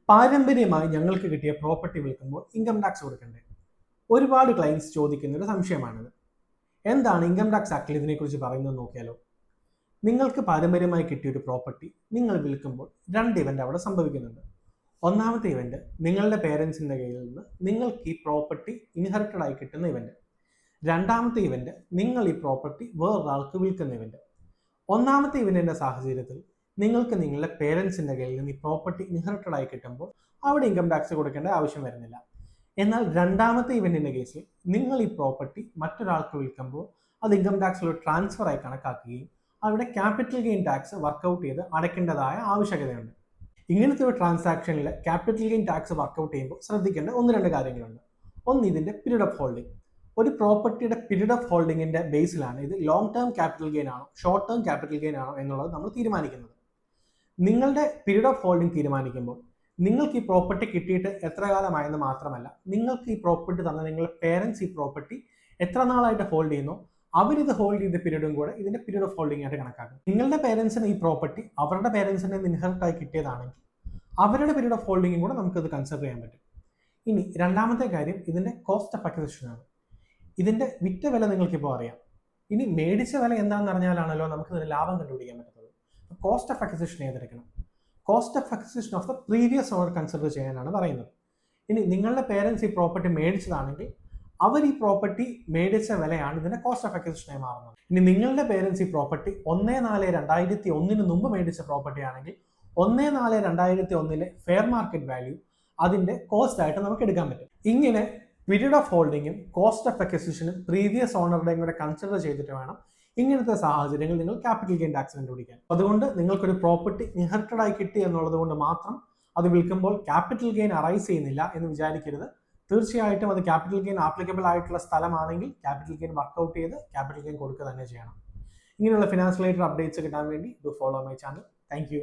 പാരമ്പര്യമായി ഞങ്ങൾക്ക് കിട്ടിയ പ്രോപ്പർട്ടി വിൽക്കുമ്പോൾ ഇൻകം ടാക്സ് കൊടുക്കണ്ടേ? ഒരുപാട് ക്ലയൻസ് ചോദിക്കുന്ന ഒരു സംശയമാണിത്. എന്താണ് ഇൻകം ടാക്സ് ആക്ടിൽ ഇതിനെക്കുറിച്ച് പറയുന്നത് നോക്കിയാലോ. നിങ്ങൾക്ക് പാരമ്പര്യമായി കിട്ടിയ ഒരു പ്രോപ്പർട്ടി നിങ്ങൾ വിൽക്കുമ്പോൾ രണ്ട് ഇവന്റ് അവിടെ സംഭവിക്കുന്നുണ്ട്. ഒന്നാമത്തെ ഇവന്റ് നിങ്ങളുടെ പേരൻസിന്റെ കയ്യിൽ നിന്ന് നിങ്ങൾക്ക് ഈ പ്രോപ്പർട്ടി ഇൻഹെറിറ്റഡ് ആയി കിട്ടുന്ന ഇവന്റ്. രണ്ടാമത്തെ ഇവന്റ് നിങ്ങൾ ഈ പ്രോപ്പർട്ടി വേറൊരാൾക്ക് വിൽക്കുന്ന ഇവന്റ്. ഒന്നാമത്തെ ഇവന്റിന്റെ സാഹചര്യത്തിൽ നിങ്ങൾക്ക് നിങ്ങളുടെ പേരൻസിന്റെ കയ്യിൽ നിന്ന് ഈ പ്രോപ്പർട്ടി ഇൻഹെറിറ്റഡ് ആയി കിട്ടുമ്പോൾ അവിടെ ഇൻകം ടാക്സ് കൊടുക്കേണ്ട ആവശ്യം വരുന്നില്ല. എന്നാൽ രണ്ടാമത്തെ ഇവന്റിന്റെ കേസിൽ നിങ്ങൾ ഈ പ്രോപ്പർട്ടി മറ്റൊരാൾക്ക് വിൽക്കുമ്പോൾ അത് ഇൻകം ടാക്സിൽ ട്രാൻസ്ഫർ ആയി കണക്കാക്കുകയും അവിടെ ക്യാപിറ്റൽ ഗെയിൻ ടാക്സ് വർക്കൗട്ട് ചെയ്ത് അടയ്ക്കേണ്ടതായ ആവശ്യകതയുണ്ട്. ഇങ്ങനത്തെ ഒരു ട്രാൻസാക്ഷനിൽ ക്യാപിറ്റൽ ഗെയിൻ ടാക്സ് വർക്കൗട്ട് ചെയ്യുമ്പോൾ ശ്രദ്ധിക്കേണ്ട ഒന്ന് രണ്ട് കാര്യങ്ങളുണ്ട്. ഒന്ന്, ഇതിന്റെ പീരീഡ് ഓഫ് ഹോൾഡിംഗ്. ഒരു പ്രോപ്പർട്ടിയുടെ പീരീഡ് ഓഫ് ഹോൾഡിങ്ങിന്റെ ബേസിലാണ് ഇത് ലോങ് ടേം ക്യാപിറ്റൽ ഗെയിൻ ആണോ ഷോർട്ട് ടേം ക്യാപിറ്റൽ ഗെയിൻ ആണോ എന്നുള്ളത് നമ്മൾ തീരുമാനിക്കുന്നത്. നിങ്ങളുടെ പീരീഡ് ഓഫ് ഹോൾഡിംഗ് തീരുമാനിക്കുമ്പോൾ നിങ്ങൾക്ക് ഈ പ്രോപ്പർട്ടി കിട്ടിയിട്ട് എത്ര കാലമായെന്ന് മാത്രമല്ല, നിങ്ങൾക്ക് ഈ പ്രോപ്പർട്ടി തന്ന നിങ്ങളുടെ പേരൻസ് ഈ പ്രോപ്പർട്ടി എത്ര നാളായിട്ട് ഹോൾഡ് ചെയ്യുന്നു അവരിത് ഹോൾഡ് ചെയ്ത പീരീഡും കൂടെ ഇതിന്റെ പീരീഡ് ഓഫ് ഹോൾഡിംഗ് ആയിട്ട് കണക്കാക്കും. നിങ്ങളുടെ പേരൻസിന് ഈ പ്രോപ്പർട്ടി അവരുടെ പേരൻസിന്റെ ഇൻഹെറിറ്റ് ആയി കിട്ടിയതാണെങ്കിൽ അവരുടെ പീരീഡ് ഓഫ് ഹോൾഡിംഗും കൂടെ നമുക്കിത് കൺസിഡർ ചെയ്യാൻ പറ്റും. ഇനി രണ്ടാമത്തെ കാര്യം ഇതിന്റെ കോസ്റ്റ് ഓഫ് അക്വിസിഷൻ ആണ്. ഇതിന്റെ വിറ്റ വില നിങ്ങൾക്കിപ്പോൾ അറിയാം. ഇനി മേടിച്ച വില എന്താണെന്ന് അറിഞ്ഞാലാണല്ലോ നമുക്ക് ഇതിന് ലാഭം കണ്ടുപിടിക്കാൻ പറ്റുന്നത്. കോസ്റ്റ് ഓഫ് അക്വിസിഷൻ ഏതെടുക്കണം? Cost of acquisition of the previous owner consider ചെയ്യാനാണ് പറയുന്നത്. ഇനി നിങ്ങളുടെ പേരൻസ് ഈ പ്രോപ്പർട്ടി മേടിച്ചതാണെങ്കിൽ അവർ ഈ പ്രോപ്പർട്ടി മേടിച്ച വിലയാണ് ഇതിന്റെ കോസ്റ്റ് ഓഫ് അക്വിസിഷനായി മാറുന്നത്. ഇനി നിങ്ങളുടെ പേരൻസ് ഈ പ്രോപ്പർട്ടി 1/4/2001 മുമ്പ് മേടിച്ച പ്രോപ്പർട്ടി ആണെങ്കിൽ 1/4/2001 ഫെയർ മാർക്കറ്റ് വാല്യൂ അതിന്റെ കോസ്റ്റ് ആയിട്ട് നമുക്ക് എടുക്കാൻ പറ്റും. ഇങ്ങനെ പീരീഡ് ഓഫ് ഹോൾഡിങ്ങും കോസ്റ്റ് ഓഫ് അക്വിസിഷനും പ്രീവിയസ് ഓണറുടെയും കൂടെ കൺസിഡർ ചെയ്തിട്ട് വേണം ഇങ്ങനത്തെ സാഹചര്യങ്ങൾ നിങ്ങൾ ക്യാപിറ്റൽ ഗെയിൻ ടാക്സ് കണ്ടുപിടിക്കാൻ. അതുകൊണ്ട് നിങ്ങൾക്കൊരു പ്രോപ്പർട്ടി ഇൻഹെറിറ്റഡ് ആയി കിട്ടി എന്നുള്ളത് കൊണ്ട് മാത്രം അത് വിൽക്കുമ്പോൾ ക്യാപിറ്റൽ ഗെയിൻ അറൈസ് ചെയ്യുന്നില്ല എന്ന് വിചാരിക്കരുത്. തീർച്ചയായിട്ടും അത് ക്യാപിറ്റൽ ഗെയിൻ ആപ്ലിക്കബിൾ ആയിട്ടുള്ള സ്ഥലമാണെങ്കിൽ ക്യാപിറ്റൽ ഗെയിൻ വർക്കൗട്ട് ചെയ്ത് ക്യാപിറ്റൽ ഗെയിൻ കൊടുക്കുക തന്നെ ചെയ്യണം. ഇങ്ങനെയുള്ള ഫിനാൻസ് റിലേറ്റഡ് അപ്ഡേറ്റ്സ് കിട്ടാൻ വേണ്ടി do follow my channel. Thank you.